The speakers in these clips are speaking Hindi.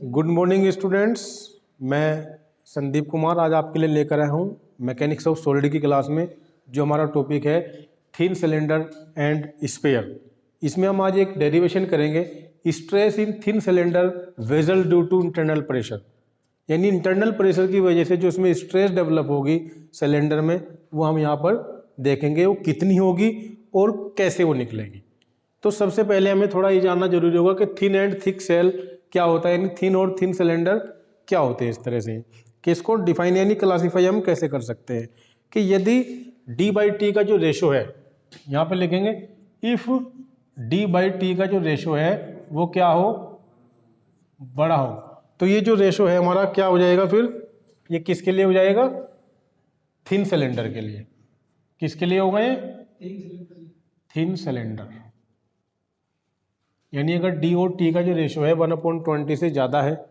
गुड मॉर्निंग स्टूडेंट्स, मैं संदीप कुमार आज आपके लिए लेकर आया हूँ मैकेनिक्स ऑफ सॉलिड की क्लास में। जो हमारा टॉपिक है थिन सिलेंडर एंड स्फीयर। इसमें हम आज एक डेरिवेशन करेंगे, stress in thin cylinder vessel due to internal pressure. यानी इंटरनल प्रेशर की वजह से जो इसमें स्ट्रेस डेवलप होगी सिलेंडर में, वो हम यहाँ पर देखेंगे वो कितनी होगी और कैसे वो निकलेगी। तो सबसे पहले हमें थोड़ा ये जानना जरूरी होगा कि थिन एंड थिक सेल क्या होता है, यानी थिन और थिन सिलेंडर क्या होते हैं। इस तरह से कि इसको डिफाइन यानी क्लासीफाई हम कैसे कर सकते हैं कि यदि d/t का जो रेशो है, यहाँ पे लिखेंगे इफ d/t का जो रेशो है वो क्या हो, बड़ा हो, तो ये जो रेशो है हमारा क्या हो जाएगा, फिर ये किसके लिए हो जाएगा, थिन सिलेंडर के लिए। किसके लिए होगा ये, थिन सिलेंडर। यानी अगर d और t का जो रेशो है 1/20 से ज़्यादा है,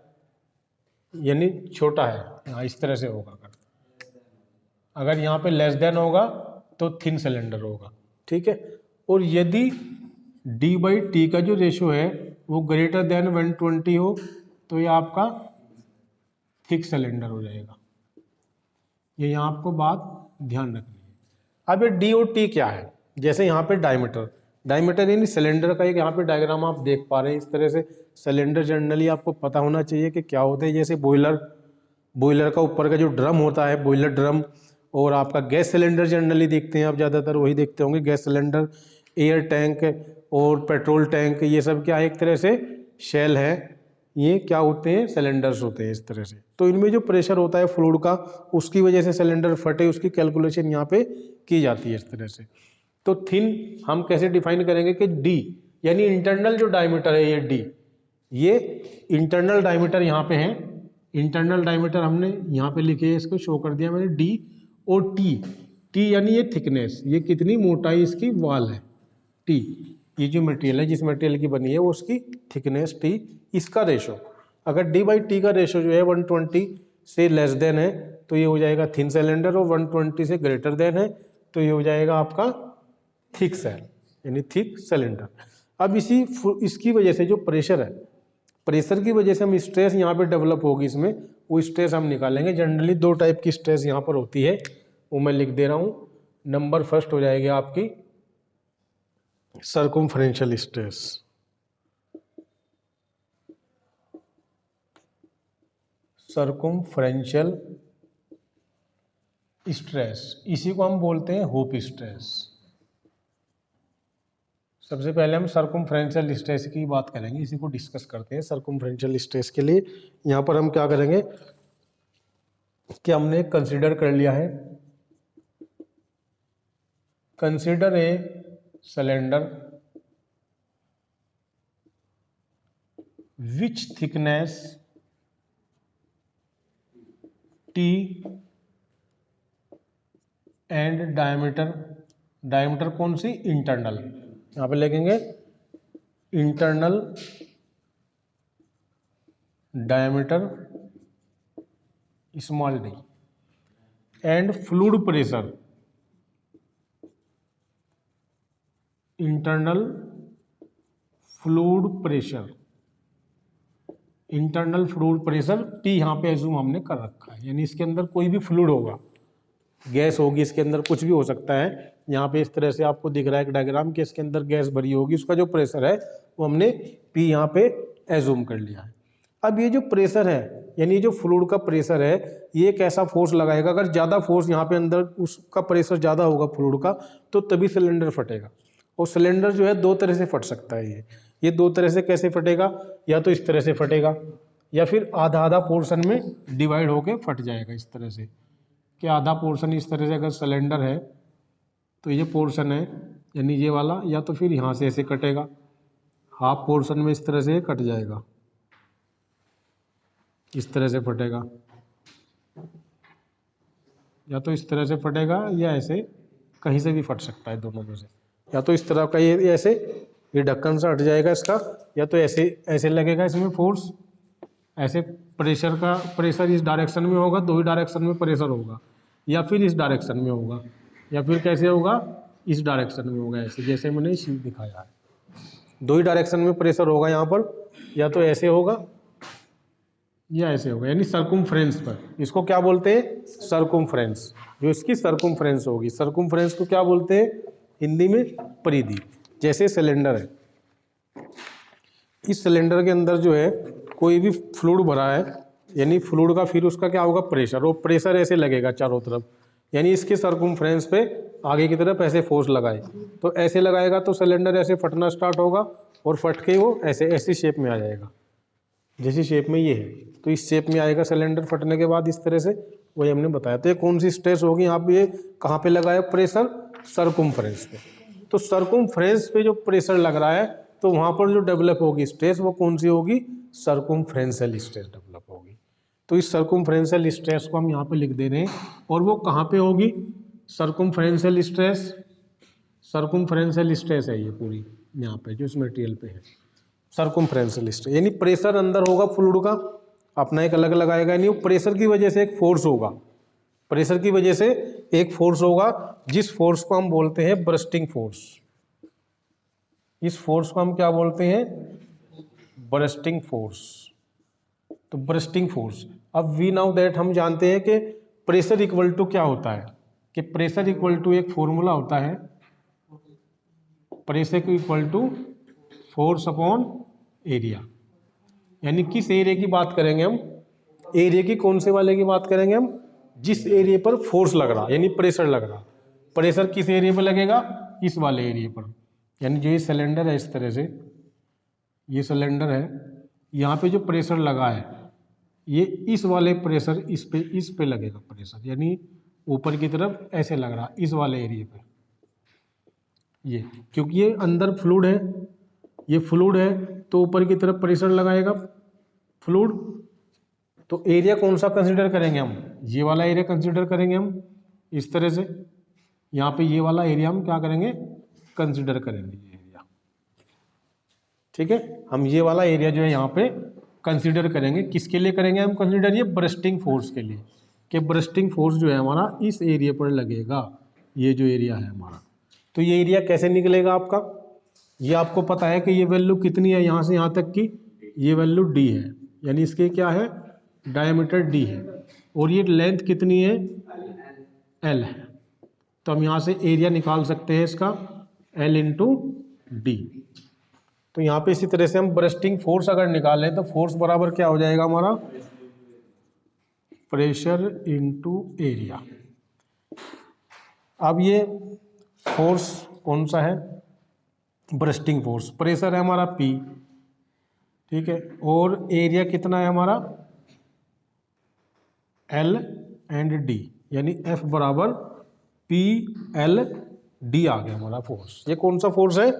यानी छोटा है, हाँ इस तरह से होगा। अगर यहाँ पे लेस देन होगा तो थिन सिलेंडर होगा, ठीक है। और यदि d/t का जो रेशो है वो ग्रेटर देन 120 हो तो ये आपका थिक सिलेंडर हो जाएगा। ये यहाँ आपको बात ध्यान रखनी है। अब ये d और t क्या है, जैसे यहाँ पे डायमीटर यानी सिलेंडर का एक यहाँ पे डायग्राम आप देख पा रहे हैं। इस तरह से सिलेंडर जनरली आपको पता होना चाहिए कि क्या होते हैं। जैसे बॉयलर का ऊपर का जो ड्रम होता है, बॉयलर ड्रम, और आपका गैस सिलेंडर जनरली देखते हैं आप, ज़्यादातर वही देखते होंगे, गैस सिलेंडर, एयर टैंक और पेट्रोल टैंक, ये सब क्या एक तरह से शेल है, ये क्या होते हैं, सिलेंडर्स होते हैं इस तरह से। तो इनमें जो प्रेशर होता है फ्लूइड का, उसकी वजह से सिलेंडर फटे, उसकी कैलकुलेशन यहाँ पे की जाती है इस तरह से। तो थिन हम कैसे डिफाइन करेंगे कि d यानी इंटरनल जो डायमीटर है, ये d, ये इंटरनल डायमीटर यहाँ पे है। इंटरनल डायमीटर हमने यहाँ पे लिखे है, इसको शो कर दिया मैंने, d और t यानी ये थिकनेस, ये कितनी मोटाई इसकी वाल है, t, ये जो मटेरियल है, जिस मटेरियल की बनी है वो उसकी थिकनेस t, इसका रेशो। अगर d/t का रेशो जो है 120 से लेस देन है तो ये हो जाएगा थिन सिलेंडर, और 120 से ग्रेटर देन है तो ये हो जाएगा आपका थिक सेल यानी थिक सिलेंडर। अब इसकी वजह से जो प्रेशर है, प्रेशर की वजह से हम स्ट्रेस यहाँ पे डेवलप होगी इसमें, वो स्ट्रेस हम निकालेंगे। जनरली दो टाइप की स्ट्रेस यहाँ पर होती है, वो मैं लिख दे रहा हूँ। नंबर फर्स्ट हो जाएगी आपकी सर्कमफ्रेंशियल स्ट्रेस। सर्कमफ्रेंशियल स्ट्रेस, इसी को हम बोलते हैं हूप स्ट्रेस। सबसे पहले हम सर्कमफ्रेंशियल स्ट्रेस की बात करेंगे, इसी को डिस्कस करते हैं। सर्कमफ्रेंशियल स्ट्रेस के लिए यहाँ पर हम क्या करेंगे कि हमने कंसीडर कर लिया है, consider a cylinder which thickness t and diameter कौन सी, इंटरनल, यहाँ पे लिखेंगे internal diameter small d and fluid pressure, internal fluid pressure t यहाँ पे एज्यूम हमने कर रखा है। यानी इसके अंदर कोई भी फ्लूइड होगा, गैस होगी, इसके अंदर कुछ भी हो सकता है। यहाँ पे इस तरह से आपको दिख रहा है एक डायग्राम कि इसके अंदर गैस भरी होगी, उसका जो प्रेशर है वो हमने P यहाँ पे एज्यूम कर लिया है। अब ये जो प्रेशर है, यानी जो फ्लूइड का प्रेशर है, ये एक ऐसा फोर्स लगाएगा, अगर ज़्यादा फोर्स यहाँ पे अंदर उसका प्रेशर ज़्यादा होगा फ्लूइड का, तो तभी सिलेंडर फटेगा। और सिलेंडर जो है दो तरह से फट सकता है। ये दो तरह से कैसे फटेगा, या तो इस तरह से फटेगा, या फिर आधा आधा पोर्शन में डिवाइड होके फट जाएगा। इस तरह से कि आधा पोर्शन इस तरह से अगर सिलेंडर है तो ये पोर्शन है यानी ये वाला, या तो फिर यहाँ से ऐसे कटेगा, हाफ पोर्शन में इस तरह से कट जाएगा, इस तरह से फटेगा, या तो इस तरह से फटेगा या ऐसे कहीं से भी फट सकता है, दोनों में से। या तो इस तरह का ये ऐसे, ये ढक्कन से हट जाएगा इसका, या तो ऐसे लगेगा इसमें फोर्स, ऐसे प्रेशर इस डायरेक्शन में होगा, दो ही डायरेक्शन में प्रेशर होगा, या फिर इस डायरेक्शन में होगा, या फिर कैसे होगा, इस डायरेक्शन में होगा, ऐसे जैसे मैंने इसी दिखाया है। दो ही डायरेक्शन में प्रेशर होगा यहाँ पर, या तो ऐसे होगा या ऐसे होगा, यानी सर्कुम्फ्रेंस पर। इसको क्या बोलते हैं? सर्कुम्फ्रेंस। जो इसकी सर्कुम्फ्रेंस होगी, सर्कुम्फ्रेंस को क्या बोलते हैं हिंदी में? परिधि। जैसे सिलेंडर है, इस सिलेंडर के अंदर जो है कोई भी फ्लूइड भरा है, यानी फ्लूइड का फिर उसका क्या होगा? प्रेशर। वो प्रेशर ऐसे लगेगा चारों तरफ, यानी इसके सर्कुम्फ्रेंस पे आगे की तरफ ऐसे फोर्स लगाए, तो ऐसे लगाएगा तो सिलेंडर ऐसे फटना स्टार्ट होगा और फट के वो ऐसे ऐसी शेप में आ जाएगा, जैसी शेप में ये है, तो इस शेप में आएगा सिलेंडर फटने के बाद इस तरह से। वही हमने बताया। तो ये कौन सी स्ट्रेस होगी यहाँ पे? ये कहाँ पे लगा है प्रेशर? सर्कुम्फ्रेंस पे। तो सर्कुम्फ्रेंस पे जो प्रेशर लग रहा है, तो वहाँ पर जो डेवलप होगी स्ट्रेस, वो कौन सी होगी? सर्कुम्फ्रेंशियल स्ट्रेस डेवलप होगी। तो इस सर्कुम्फ्रेंशियल स्ट्रेस को हम यहाँ पे लिख दे रहे हैं, और वो कहाँ पे होगी? सर्कुम्फ्रेंशियल स्ट्रेस, सर्कुम्फ्रेंशियल स्ट्रेस है ये पूरी यहाँ पे जो इस मटेरियल पे है, सर्कुम्फ्रेंशियल स्ट्रेस। यानी प्रेशर अंदर होगा फ्लूइड का, अपना एक अलग लगाएगा, नहीं, वो प्रेशर की वजह से एक फोर्स होगा, प्रेशर की वजह से एक फोर्स होगा, जिस फोर्स को हम बोलते हैं बर्स्टिंग फोर्स। इस फोर्स को हम क्या बोलते हैं? Bursting force. तो बर्स्टिंग फोर्स। अब वी नाउ दैट हम जानते हैं कि प्रेशर इक्वल टू क्या होता है, कि प्रेशर इक्वल टू एक फॉर्मूला होता है, pressure equal to force upon area. यानी किस एरिया की बात करेंगे हम? एरिया की कौन से वाले की बात करेंगे हम? जिस एरिया पर फोर्स लग रहा, यानी प्रेशर लग रहा। प्रेशर किस एरिया पर लगेगा? इस वाले एरिया पर। यानी जो ये सिलेंडर है, इस तरह से ये सिलेंडर है, यहाँ पे जो प्रेशर लगा है, ये इस वाले प्रेशर इस पे लगेगा प्रेशर, यानी ऊपर की तरफ ऐसे लग रहा इस वाले एरिया पे ये, क्योंकि ये अंदर फ्लूइड है, ये फ्लूइड है, तो ऊपर की तरफ प्रेशर लगाएगा फ्लूइड। तो एरिया कौन सा कंसीडर करेंगे हम? ये वाला एरिया कंसीडर करेंगे हम, इस तरह से। यहाँ पे ये वाला एरिया हम क्या करेंगे? कंसीडर करेंगे ये एरिया, ठीक है। हम ये वाला एरिया जो है यहाँ पे कंसीडर करेंगे। किसके लिए करेंगे हम कंसीडर? ये बर्स्टिंग फोर्स के लिए, कि बर्स्टिंग फोर्स जो है हमारा इस एरिया पर लगेगा, ये जो एरिया है हमारा। तो ये एरिया कैसे निकलेगा आपका? ये आपको पता है कि ये वैल्यू कितनी है यहाँ से यहाँ तक की? ये वैल्यू d है, यानी इसके क्या है? डायमीटर d है, और ये लेंथ कितनी है? l है। तो हम यहाँ से एरिया निकाल सकते हैं इसका, l इंटू डी। तो यहाँ पे इसी तरह से हम बर्स्टिंग फोर्स अगर निकालें तो फोर्स बराबर क्या हो जाएगा हमारा? Pressure into area. अब ये फोर्स कौन सा है? Bursting force. प्रेशर है हमारा P, ठीक है, और एरिया कितना है हमारा? L एंड D, यानी F बराबर PL D आ गया हमारा फोर्स। ये कौन सा फोर्स है?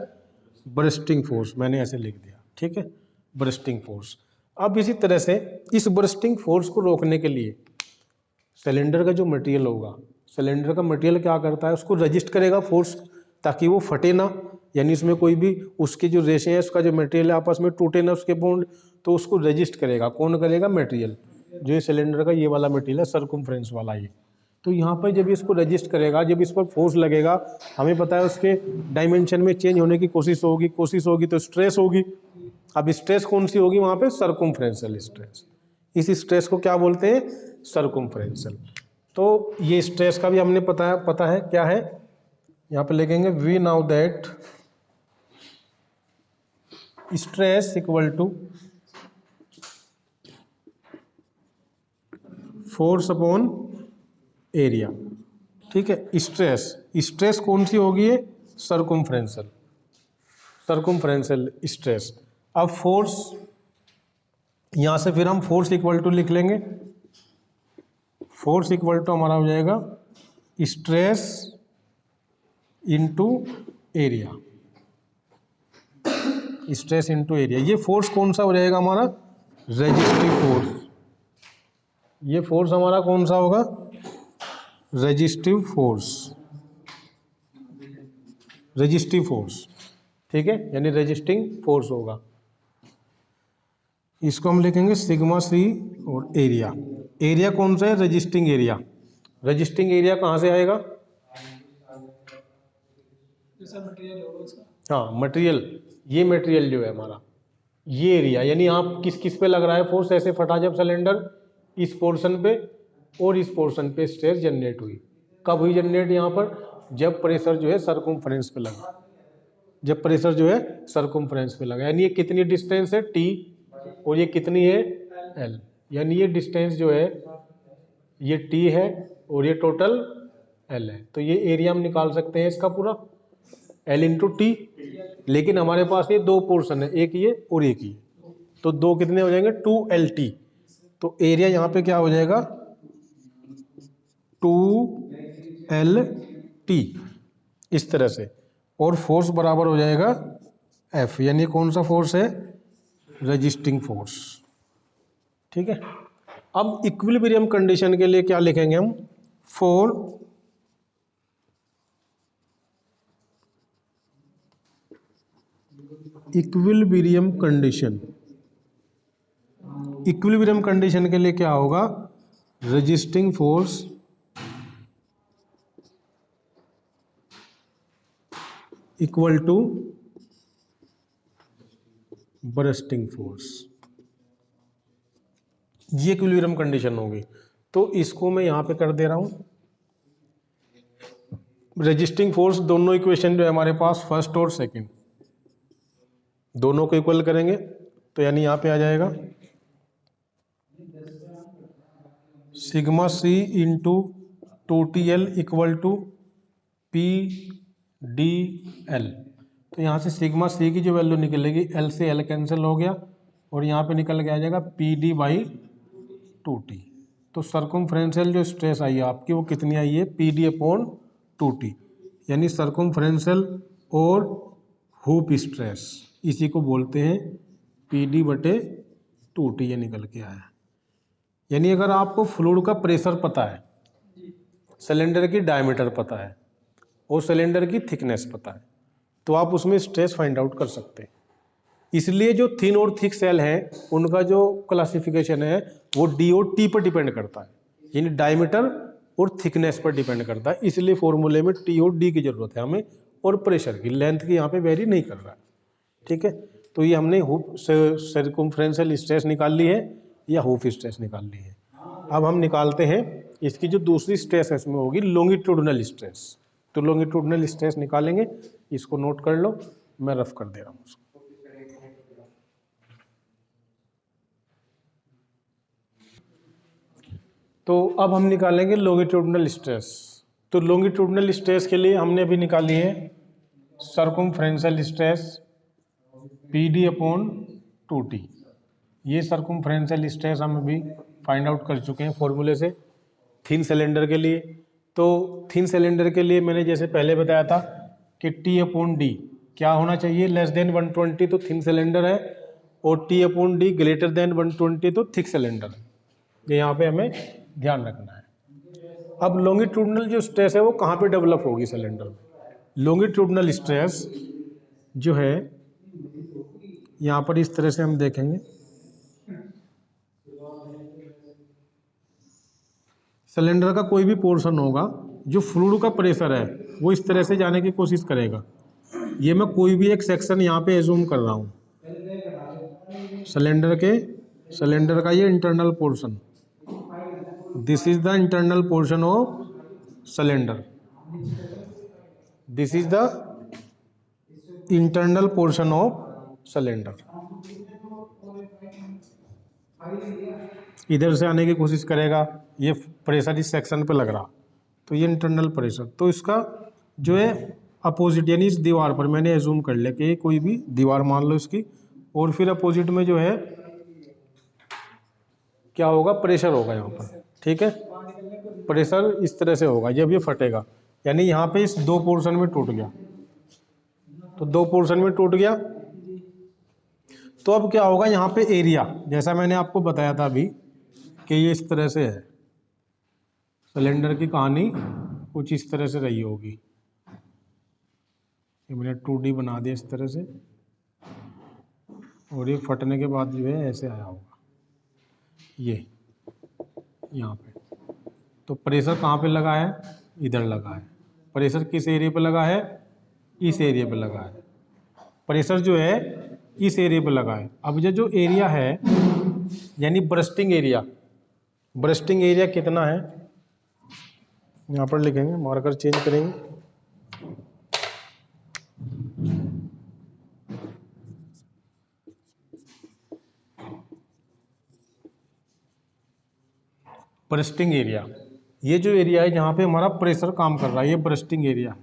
बर्स्टिंग फोर्स, मैंने ऐसे लिख दिया, ठीक है, बर्स्टिंग फोर्स। अब इसी तरह से इस बर्स्टिंग फोर्स को रोकने के लिए सिलेंडर का जो मटेरियल होगा, सिलेंडर का मटेरियल क्या करता है? उसको रजिस्ट करेगा फोर्स, ताकि वो फटे ना, यानी इसमें कोई भी उसकी जो रेशे हैं, उसका जो मटेरियल है आपस में टूटे ना उसके बॉन्ड, तो उसको रजिस्ट करेगा। कौन करेगा? मटेरियल। जो ये सिलेंडर का ये वाला मटेरियल है, सर्कुम्फ्रेंस वाला ये। तो यहाँ पर जब इसको रजिस्ट करेगा, जब इस पर फोर्स लगेगा, हमें पता है उसके डायमेंशन में चेंज होने की कोशिश होगी तो स्ट्रेस होगी। अब स्ट्रेस कौन सी होगी वहाँ पे? सर्कुम्फ्रेंशियल स्ट्रेस। इस स्ट्रेस को क्या बोलते हैं? सर्कुम्फ्रेंशियल। तो ये स्ट्रेस का भी हमने पता है क्या है, यहाँ पे लिखेंगे we now that stress equal to force upon area, ठीक है। स्ट्रेस कौन सी होगी? ये सर्कुम्फ्रेंशियल स्ट्रेस। अब फोर्स, यहां से फिर हम फोर्स इक्वल टू लिख लेंगे। फोर्स इक्वल टू हमारा हो जाएगा stress into area, stress into area. ये फोर्स कौन सा हो जाएगा हमारा? Resistive force. ये फोर्स हमारा कौन सा होगा? रेजिस्टिव फोर्स, ठीक है, यानी रेजिस्टिंग फोर्स होगा। इसको हम लिखेंगे सिग्मा सी। और एरिया कौन सा है? Resisting area. रेजिस्टिंग एरिया कहाँ से आएगा? हाँ, मटेरियल। ये मटेरियल जो है हमारा, ये एरिया, यानी आप किस किस पे लग रहा है फोर्स, ऐसे फटा जब सिलेंडर इस पोर्शन पे और इस पोर्शन पे स्ट्रेस जनरेट हुई। कब हुई जनरेट? यहाँ पर जब प्रेशर जो है सरकमफ्रेंस पे लगा, जब प्रेशर जो है सरकमफ्रेंस पे लगा, यानी ये कितनी डिस्टेंस है टी और ये कितनी है एल, यानी ये डिस्टेंस जो है ये टी है और ये टोटल एल है। तो ये एरिया हम निकाल सकते हैं इसका पूरा एल इंटू टी, लेकिन हमारे पास ये दो पोर्शन है, एक ये और एक ये, तो दो कितने हो जाएंगे 2LT। तो एरिया यहाँ पे क्या हो जाएगा 2LT इस तरह से, और फोर्स बराबर हो जाएगा F, यानी कौन सा फोर्स है? Resisting force. ठीक है, अब इक्विलिब्रियम कंडीशन के लिए क्या लिखेंगे हम? For equilibrium condition, equilibrium condition के लिए क्या होगा? Resisting force equal to bursting force, ये इक्विलिब्रियम कंडीशन होगी। तो इसको मैं यहां पे कर दे रहा हूं, रेजिस्टिंग फोर्स दोनों इक्वेशन जो है हमारे पास फर्स्ट और सेकंड दोनों को इक्वल करेंगे, तो यानी यहां पे आ जाएगा sigma C into 2TL equal to PDL। तो यहाँ से सिग्मा सी की जो वैल्यू निकलेगी, एल से एल कैंसिल हो गया और यहाँ पे निकल के आ जाएगा PD/2T। तो सर्कमफ्रेंशियल जो स्ट्रेस आई है आपकी वो कितनी आई है? PD/2T, यानी सर्कमफ्रेंशियल और हुप स्ट्रेस, इसी को बोलते हैं PD/2T, ये निकल के आया। यानी अगर आपको फ्लूइड का प्रेशर पता है, सिलेंडर की डायमीटर पता है और सिलेंडर की थिकनेस पता है, तो आप उसमें स्ट्रेस फाइंड आउट कर सकते हैं। इसलिए जो थिन और थिक सेल हैं उनका जो क्लासिफिकेशन है वो डी और टी पर डिपेंड करता है, यानी डायमीटर और थिकनेस पर डिपेंड करता है। इसलिए फॉर्मूले में टी और डी की जरूरत है हमें, और प्रेशर की लेंथ की यहाँ पे वेरी नहीं कर रहा है। ठीक है, तो ये हमने हुप सर्कमफ्रेंशियल स्ट्रेस निकाल ली है या हुप स्ट्रेस निकाल ली है। अब हम निकालते हैं इसकी जो दूसरी स्ट्रेस है, इसमें होगी लॉन्गिट्यूडनल स्ट्रेस। तो लॉन्गिट्यूडनल स्ट्रेस निकालेंगे, इसको नोट कर लो, मैं रफ कर दे रहा हूँ उसको। तो अब हम निकालेंगे लॉन्गिट्यूडनल स्ट्रेस। तो लॉन्गिट्यूडनल स्ट्रेस के लिए हमने अभी निकाली है सर्कमफ्रेंशियल स्ट्रेस PD/2T। ये सर्कमफ्रेंशियल स्ट्रेस हम अभी फाइंड आउट कर चुके हैं फॉर्मूले से थिन सिलेंडर के लिए। तो थिन सिलेंडर के लिए मैंने जैसे पहले बताया था कि T/D क्या होना चाहिए? लेस देन 120 तो थिन सिलेंडर है, और T/D ग्रेटर देन 120 तो थिक सिलेंडर है। ये यहाँ पे हमें ध्यान रखना है। अब लॉन्गिट्यूडनल जो स्ट्रेस है वो कहाँ पे डेवलप होगी सिलेंडर में? लॉन्गिट्यूडनल स्ट्रेस जो है यहाँ पर इस तरह से हम देखेंगे, सिलेंडर का कोई भी पोर्शन होगा, जो फ्लूइड का प्रेशर है वो इस तरह से जाने की कोशिश करेगा। ये मैं कोई भी एक सेक्शन यहाँ पे एज्यूम कर रहा हूँ, सिलेंडर का ये internal portion, this is the internal portion of cylinder, this is the internal portion of cylinder. इधर से आने की कोशिश करेगा, ये प्रेशर इस सेक्शन पे लग रहा, तो ये इंटरनल प्रेशर। तो इसका जो है अपोजिट, यानी इस दीवार पर मैंने एज्यूम कर लिया कि कोई भी दीवार मान लो इसकी, और फिर अपोजिट में जो है क्या होगा? प्रेशर होगा यहाँ पर। ठीक है, प्रेशर इस तरह से होगा जब ये फटेगा, यानी यहाँ पे इस दो पोर्शन में टूट गया, तो दो पोर्शन में टूट गया। तो अब क्या होगा? यहाँ पे एरिया, जैसा मैंने आपको बताया था अभी कि ये इस तरह से है, सिलेंडर की कहानी कुछ इस तरह से रही होगी। ये मैंने 2D बना दिया इस तरह से, और ये फटने के बाद जो है ऐसे आया होगा ये यहाँ पे। तो प्रेशर कहाँ पे लगा है? इधर लगा है। प्रेशर किस एरिया पे लगा है? इस एरिया पे लगा है। प्रेशर जो है इस एरिया पे लगा है। अब ये जो एरिया है यानी ब्रस्टिंग एरिया, ब्रस्टिंग एरिया कितना है यहाँ पर लिखेंगे, मार्कर चेंज करेंगे। ब्रस्टिंग एरिया, ये जो एरिया है जहाँ पे हमारा प्रेशर काम कर रहा है, ये ब्रस्टिंग एरिया है।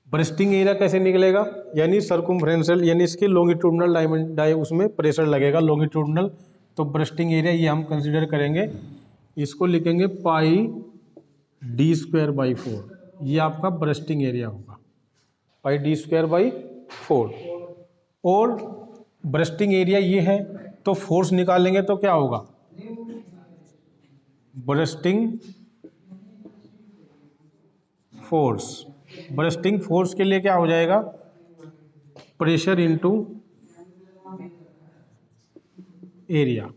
ब्रस्टिंग एरिया कैसे निकलेगा, यानी सर्कुम्फ्रेंशियल यानी इसके लॉन्गिट्यूडनल डायमेंशन उसमें प्रेशर लगेगा लॉन्गिट्यूडनल, तो ब्रस्टिंग एरिया ये हम कंसीडर करेंगे, इसको लिखेंगे पाई d²/4, ये आपका ब्रस्टिंग एरिया होगा, पाई d²/4। और ब्रस्टिंग एरिया ये है, तो फोर्स निकालेंगे तो क्या होगा, ब्रस्टिंग फोर्स, ब्रस्टिंग फोर्स के लिए क्या हो जाएगा, प्रेशर इनटू एरिया।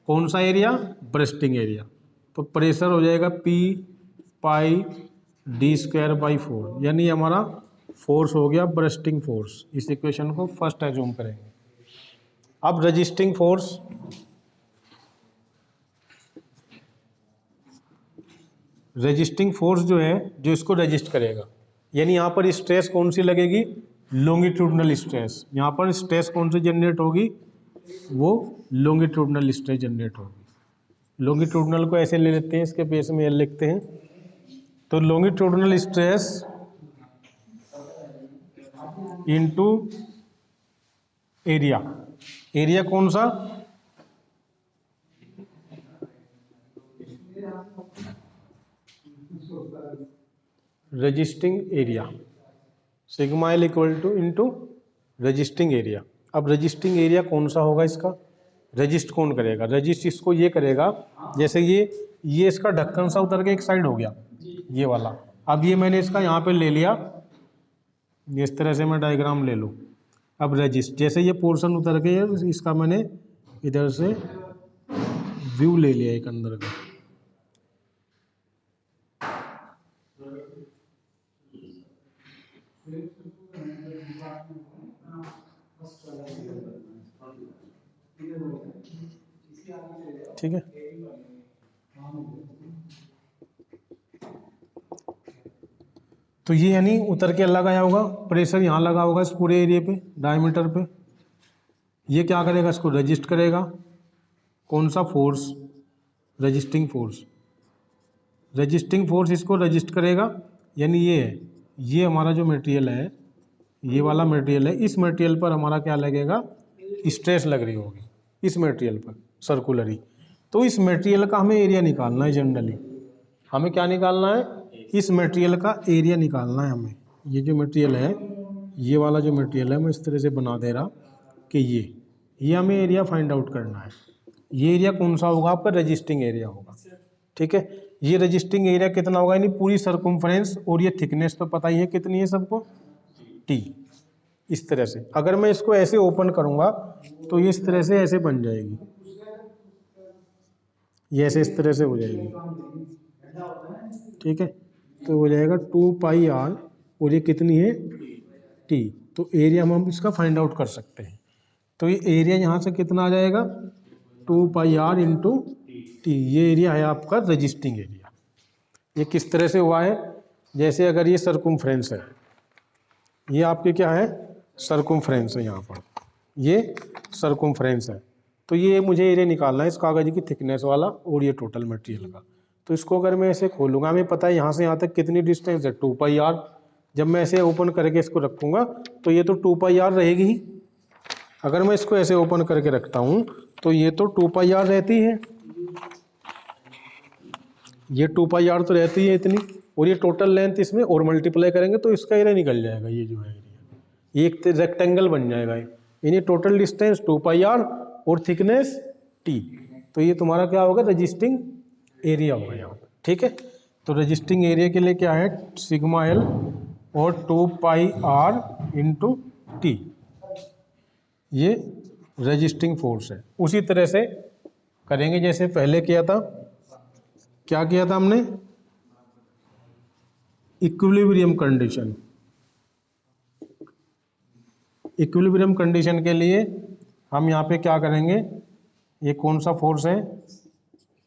कौन सा एरिया, ब्रस्टिंग एरिया, तो प्रेशर हो जाएगा P पाई d²/4, यानी हमारा फोर्स हो गया ब्रस्टिंग फोर्स। इस इक्वेशन को फर्स्ट एज्यूम करेंगे। अब रजिस्टिंग फोर्स, रजिस्टिंग फोर्स जो है जो इसको रजिस्ट करेगा, यानी यहाँ पर स्ट्रेस कौन सी लगेगी, लॉन्गिट्यूडनल स्ट्रेस। यहाँ पर स्ट्रेस कौन सी जनरेट होगी, वो लॉन्गिट्यूडनल स्ट्रेस जनरेट होगी। लॉन्गिट्यूडनल को ऐसे ले लेते हैं, इसके बेस में L लिखते हैं, तो longitudinal stress into area, area कौन सा, resisting area, sigma L equal to into resisting area. अब रजिस्टिंग एरिया कौन सा होगा, इसका रजिस्ट कौन करेगा, रजिस्ट इसको ये करेगा, जैसे ये इसका ढक्कन सा उतर के एक साइड हो गया ये वाला, अब ये मैंने इसका यहाँ पे ले लिया, इस तरह से मैं डायग्राम ले लूँ। अब रजिस्ट, जैसे ये पोर्शन उतर के इसका मैंने इधर से व्यू ले लिया एक अंदर का, ठीक है। तो ये यानी उतर के लगा आया होगा, प्रेशर यहाँ लगा होगा इस पूरे एरिया पे, डायमीटर पे, ये क्या करेगा, इसको रजिस्ट करेगा। कौन सा force, resisting force, resisting force इसको रजिस्ट करेगा, यानी ये है, ये हमारा जो मटेरियल है, ये वाला मटेरियल है, इस मटेरियल पर हमारा क्या लगेगा, स्ट्रेस लग रही होगी इस मटेरियल पर सर्कुलरी। तो इस मटेरियल का हमें एरिया निकालना है, जनरली हमें क्या निकालना है, इस मटेरियल का एरिया निकालना है हमें। ये जो मटेरियल है, ये वाला जो मटेरियल है, मैं इस तरह से बना दे रहा कि ये हमें एरिया फाइंड आउट करना है। ये एरिया कौन सा होगा, आपका रजिस्टिंग एरिया होगा, ठीक है। ये रजिस्टिंग एरिया कितना होगा, यानी पूरी सर्कम्फ्रेंस, और ये थिकनेस तो पता ही है कितनी है सबको, T। इस तरह से अगर मैं इसको ऐसे ओपन करूंगा तो ये इस तरह से ऐसे बन जाएगी, ये ऐसे इस तरह से हो जाएगी, ठीक है। तो हो जाएगा 2πr, और ये कितनी है, T। तो एरिया हम इसका फाइंड आउट कर सकते हैं। तो ये एरिया यहाँ से कितना आ जाएगा, 2πr इंटू T, ये एरिया है आपका रजिस्टिंग एरिया। ये किस तरह से हुआ है, जैसे अगर ये सर्कुम्फ्रेंस है, ये आपके क्या है, सर्कुम्फ्रेंस है, यहाँ पर ये सर्कुम्फ्रेंस है, तो ये मुझे एरिया निकालना है इस कागज की थिकनेस वाला और ये टोटल मटेरियल का। तो इसको अगर मैं ऐसे खोलूँगा, हमें पता है यहाँ से यहाँ तक कितनी डिस्टेंस है, 2πr। जब मैं ऐसे ओपन करके इसको रखूँगा तो ये तो 2πr रहेगी ही। अगर मैं इसको ऐसे ओपन करके रखता हूँ तो ये तो 2πr रहती है, ये 2πr तो रहती है इतनी, और ये टोटल लेंथ इसमें और मल्टीप्लाई करेंगे तो इसका एरिया निकल जाएगा। ये जो है एरिया, ये एक रेक्टेंगल बन जाएगा, यानी टोटल डिस्टेंस 2πr और थिकनेस T। तो ये तुम्हारा क्या होगा, रजिस्टिंग एरिया होगा यहाँ पर, ठीक है। तो रजिस्टिंग एरिया के लिए क्या है, सिग्मा L और 2πr इंटू T, ये रजिस्टिंग फोर्स है। उसी तरह से करेंगे जैसे पहले किया था। क्या किया था हमने, इक्विलिब्रियम कंडीशन, इक्विलिब्रियम कंडीशन के लिए हम यहाँ पे क्या करेंगे, ये कौन सा फोर्स है,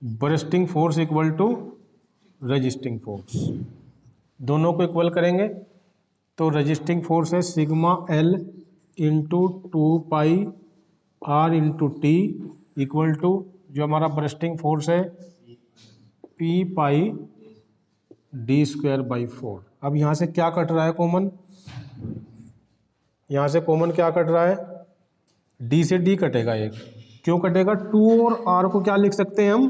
bursting force equal to resisting force, दोनों को इक्वल करेंगे तो रजिस्टिंग फोर्स है sigma L into 2 pi R into T equal to जो हमारा बरस्टिंग फोर्स है P pi D square by 4। अब यहाँ से क्या कट रहा है कॉमन, यहाँ से कॉमन क्या कट रहा है, डी से डी कटेगा एक, क्यों कटेगा, 2 और आर को क्या लिख सकते हैं हम,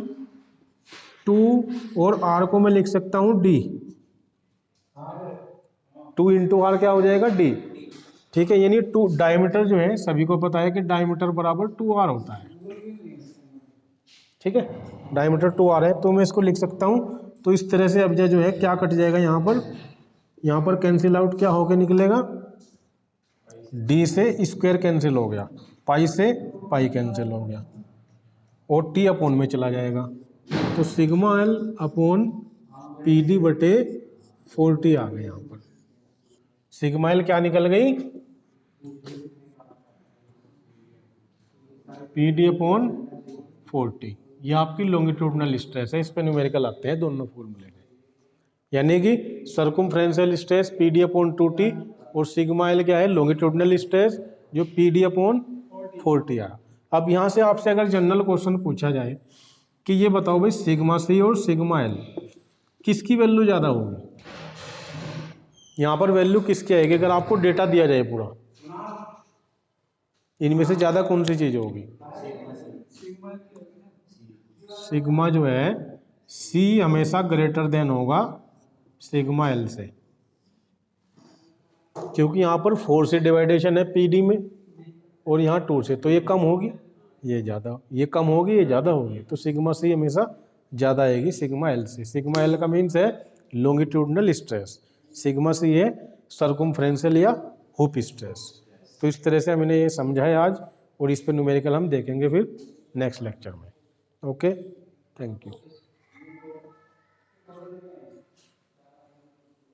2 और आर को मैं लिख सकता हूँ डी, 2 इंटू आर क्या हो जाएगा डी, ठीक है। यानी 2 डायमीटर जो है सभी को पता है कि डायमीटर बराबर 2r होता है, ठीक है, डायमीटर 2r है तो मैं इसको लिख सकता हूँ। तो इस तरह से अब जो है क्या कट जाएगा, यहाँ पर कैंसिल आउट क्या होके निकलेगा, डी से स्क्वायर कैंसिल हो गया, पाई से पाई कैंसिल हो गया और टी अपॉन में चला जाएगा, तो sigma L upon P D बटे 4t आ गया। यहाँ पर सिग्मा एल क्या निकल गई, पी डी अपॉन 4t, ये आपकी लॉन्गिट्यूडनल स्ट्रेस है, इस पे न्यूमेरिकल आते हैं दोनों फॉर्मूले में, यानी कि circumferential stress P D upon 2t और सिग्मा एल क्या है, लॉन्गिट्यूडनल स्ट्रेस जो पी डी अपॉन 4t आया। अब यहाँ से आपसे अगर जनरल क्वेश्चन पूछा जाए कि ये बताओ भाई सिग्मा सी और सिग्मा एल किसकी वैल्यू ज़्यादा होगी, यहाँ पर वैल्यू किसकी आएगी, अगर आपको डेटा दिया जाए पूरा, इनमें से ज़्यादा कौन सी चीज़ होगी, सिग्मा जो है सी हमेशा ग्रेटर देन होगा सिग्मा एल से, क्योंकि यहाँ पर 4 से डिवाइडेशन है पीडी में और यहाँ 2 से, तो ये कम होगी ये ज़्यादा, ये कम होगी ये ज़्यादा होगी, तो सिग्मा सी हमेशा ज़्यादा आएगी सिग्मा एल से। सिग्मा एल का मीन्स है लॉन्गिट्यूडनल स्ट्रेस, सिग्मा सी है सर्कुम्फ्रेंशियल या हुप स्ट्रेस। तो इस तरह से हमने ये समझा है आज, और इस पर न्यूमेरिकल हम देखेंगे फिर नेक्स्ट लेक्चर में। Okay, thank you.